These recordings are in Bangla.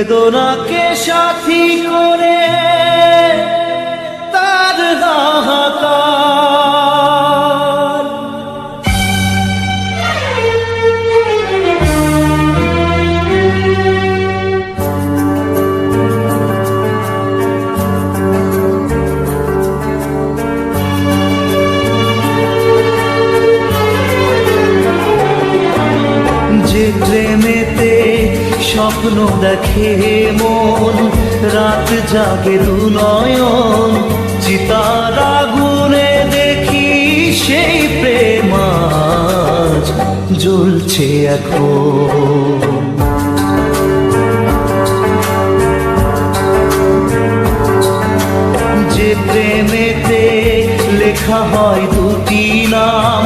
বেদনাকে সাথী করে তার হাহাকার। যে প্রেমেতে স্বপ্ন দেখে মন, রাত জাগে দু নয়ন, চিতার আগুনে দেখি সেই প্রেম আজ জ্বলছে এখন। যে প্রেমেতে লেখা হয় দুটি নাম,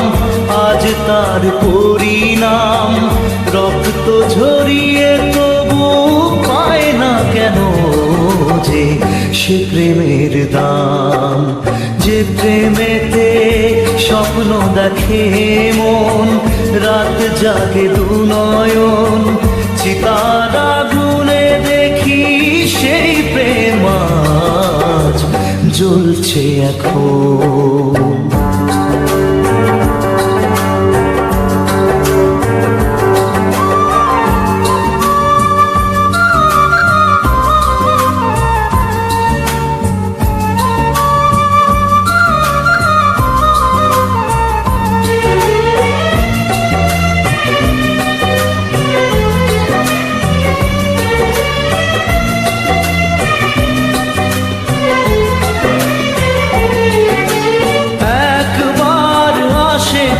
আজ তার পরিণাম রক্ত ঝরিয়ে তবু পায় না কেন যে সে প্রেমের দাম। যে প্রেমেতে স্বপ্ন দেখে মন, রাত জাগে দু নয়ন, চিতার আগুনে দেখি সেই প্রেম আজ জ্বলছে এখন।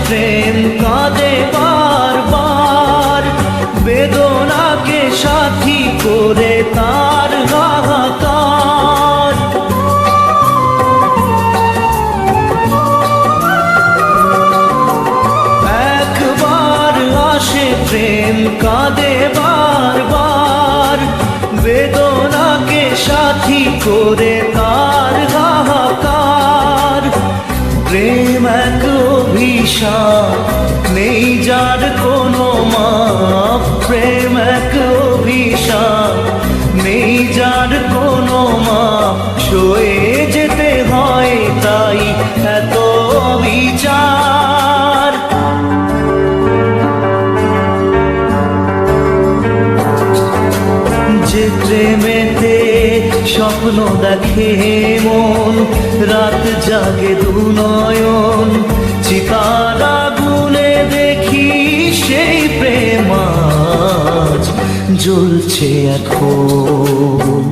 প্রেম কাঁদে বারবার, বেদনাকে সাথী করে তার হাহাকার। একবার আসে প্রেম কাঁদে বারবার, বেদনাকে সাথী করে তার হাহাকার। প্রেম এক অভিশাপ, নেই যার কোনো মাপ। প্রেম এক অভিশাপ, নেই যার কোনো মাপ। সয়ে যেতে হয় তাই এত বিচার। যে প্রেমেতে স্বপ্ন দেখে মন, রাত জাগে দু নয়ন, চিতার আগুনে দেখি সেই প্রেম আজ জ্বলছে এখন।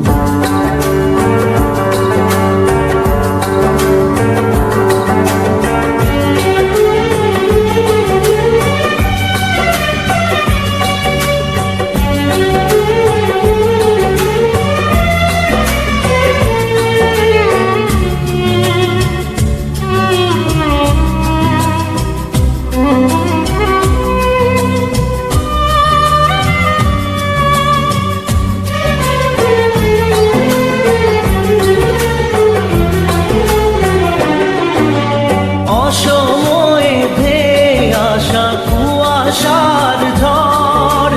অসময়ে ধেয়ে আসা কুয়াশার ঝড়,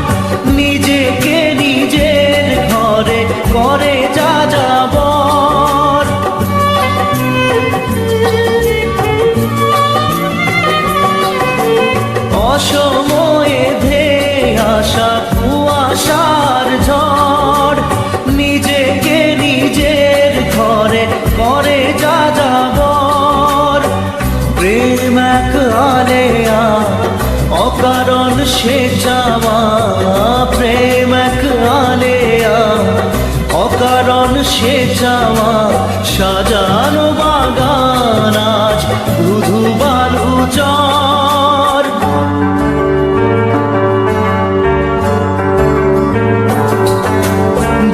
নিজেকে নিজের ঘরে করে যা যাবর। অসময়ে ধেয়ে আসা কুয়াশার ঝড়, নিজেকে নিজের ঘরে করে যা যাবর। প্রেম এক আলেয়া, অকারণ সে চাওয়া। প্রেম এক আলেয়া, অকারণ সে চাওয়া। সাজানো বাগান আজ ধুধু বালু চর।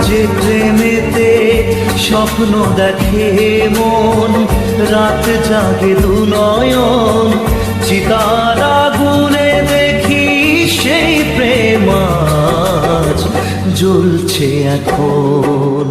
যে প্রেমেতে স্বপ্ন দেখে মন, রাত জাগে দু নয়ন, চিতার আগুনে দেখি সেই প্রেম আজ জ্বলছে এখন।